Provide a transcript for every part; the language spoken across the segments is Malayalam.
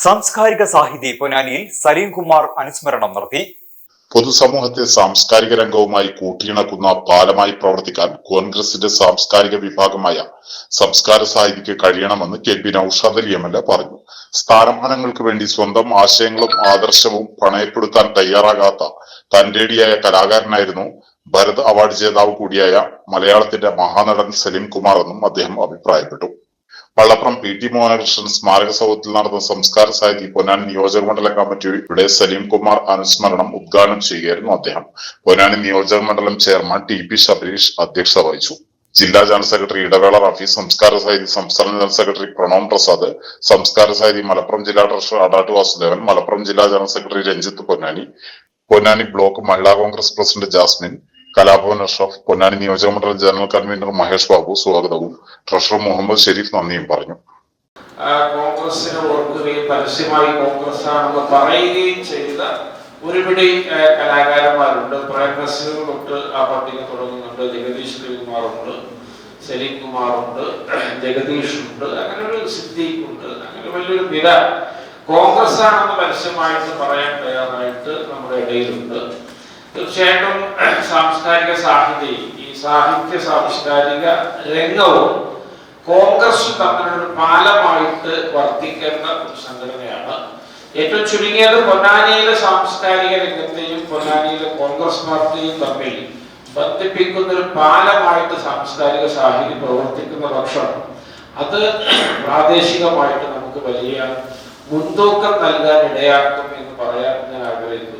സാംസ്കാരിക സാഹിതി പൊന്നാനിയിൽ സലീം കുമാർ അനുസ്മരണം നടത്തി. പൊതുസമൂഹത്തെ സാംസ്കാരിക രംഗവുമായി കൂട്ടിയിണക്കുന്ന പാലമായി പ്രവർത്തിക്കാൻ കോൺഗ്രസിന്റെ സാംസ്കാരിക വിഭാഗമായ സംസ്കാര സാഹിതിക്ക് കഴിയണമെന്ന് കെ പി നൌഷാദ് അലി എം.എൽ.എ പറഞ്ഞു. സ്ഥാനമാനങ്ങൾക്ക് വേണ്ടി സ്വന്തം ആശയങ്ങളും ആദർശവും പണയപ്പെടുത്താൻ തയ്യാറാകാത്ത തന്റേടിയായ കലാകാരനായിരുന്നു ഭരത് അവാർഡ് ജേതാവ് കൂടിയായ മലയാളത്തിന്റെ മഹാനടൻ സലീം കുമാർ എന്നും അദ്ദേഹം അഭിപ്രായപ്പെട്ടു. വള്ളപ്രം പി.ടി. മോഹനകൃഷ്ണൻ സ്മാരക സൗധത്തിൽ നടന്ന സംസ്കാര സാഹിതി പൊന്നാനി നിയോജക മണ്ഡലം കമ്മിറ്റിയുടെ സലീം കുമാർ അനുസ്മരണം ഉദ്ഘാടനം ചെയ്യുകയായിരുന്നു അദ്ദേഹം. പൊന്നാനി നിയോജക മണ്ഡലം ചെയർമാൻ ടി.പി. ശബരീഷ് അധ്യക്ഷത വഹിച്ചു. ജില്ലാ ജനറൽ സെക്രട്ടറി ഇടവേള റാഫി, സംസ്കാര സാഹിതി സംസ്ഥാന ജനറൽ സെക്രട്ടറി പ്രണവ് പ്രസാദ്, സംസ്കാര സാഹിതി മലപ്പുറം ജില്ലാ ട്രഷറർ അടാട്ട് വാസുദേവൻ, മലപ്പുറം ജില്ലാ general secretary Ranjith Ponnani, Ponnani block Mahila Congress president Jasmin, Kalabhavan Ashraf, Ponnani നിയോജക മണ്ഡലം ജനറൽ കൺവീനർ മഹേഷ് ബാബു സ്വാഗതവും ട്രഷറർ മുഹമ്മദ് ഷെരീഫ് നന്ദിയും പറഞ്ഞു. കോൺഗ്രസിനെ ഓർക്കുകയും പരസ്യമായി കോൺഗ്രസ് ആണെന്ന് പറയുകയും ചെയ്ത ഒരുപിടി കലാകാരന്മാരുണ്ട്. പ്രേംനസീർ തൊട്ട് ആ പട്ടിക തുടങ്ങുന്നുണ്ട്. ജഗദീഷ് ശ്രീകുമാറുണ്ട്, സലീം കുമാറുണ്ട്, ജഗദീഷ് ഉണ്ട്, അങ്ങനെ ഒരു സിദ്ദീഖ് ഉണ്ട്. അങ്ങനെ വലിയൊരു നിര കോൺഗ്രസ് ആണെന്ന് പരസ്യമായിട്ട് പറയാൻ തയ്യാറായിട്ട് നമ്മുടെ ഇടയിലുണ്ട്. തീർച്ചയായിട്ടും സാംസ്കാരിക സാഹിതി, ഈ സാഹിത്യ സാംസ്കാരിക രംഗവും കോൺഗ്രസും തമ്മിലൊരു പാലമായിട്ട് വർത്തിക്കേണ്ട ഒരു സംഘടനയാണ്. ഏറ്റവും ചുരുങ്ങിയത് പൊന്നാനിയിലെ സാംസ്കാരിക രംഗത്തെയും പൊന്നാനിയിലെ കോൺഗ്രസ് പാർട്ടിയും തമ്മിൽ ബന്ധിപ്പിക്കുന്ന ഒരു പാലമായിട്ട് സാംസ്കാരിക സാഹിതി പ്രവർത്തിക്കുന്ന പക്ഷം അത് പ്രാദേശികമായിട്ട് നമുക്ക് വലിയ മുൻതൂക്കം നൽകാൻ ഇടയാക്കും എന്ന് പറയാൻ ഞാൻ ആഗ്രഹിക്കുന്നു.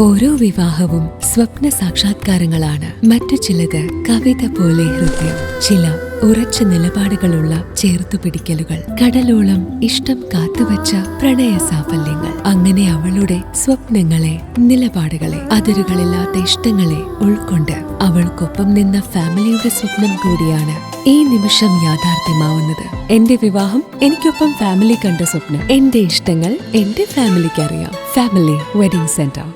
ഓരോ വിവാഹവും സ്വപ്ന സാക്ഷാത്കാരങ്ങളാണ്. മറ്റു ചിലത് കവിത പോലെ ഹൃദയം, ചില ഉറച്ച നിലപാടുകളുള്ള ചേർത്തുപിടിക്കലുകൾ, കടലോളം ഇഷ്ടം കാത്തുവച്ച പ്രണയ സാഫല്യങ്ങൾ. അങ്ങനെ അവളുടെ സ്വപ്നങ്ങളെ, നിലപാടുകളെ, അതിരുകളില്ലാത്ത ഇഷ്ടങ്ങളെ ഉൾക്കൊണ്ട് അവൾക്കൊപ്പം നിന്ന ഫാമിലിയുടെ സ്വപ്നം കൂടിയാണ് ഈ നിമിഷം യാഥാർത്ഥ്യമാവുന്നത്. എന്റെ വിവാഹം എനിക്കൊപ്പം ഫാമിലി കണ്ട സ്വപ്നം. എന്റെ ഇഷ്ടങ്ങൾ എന്റെ ഫാമിലിക്ക് അറിയാം. Family wedding centre.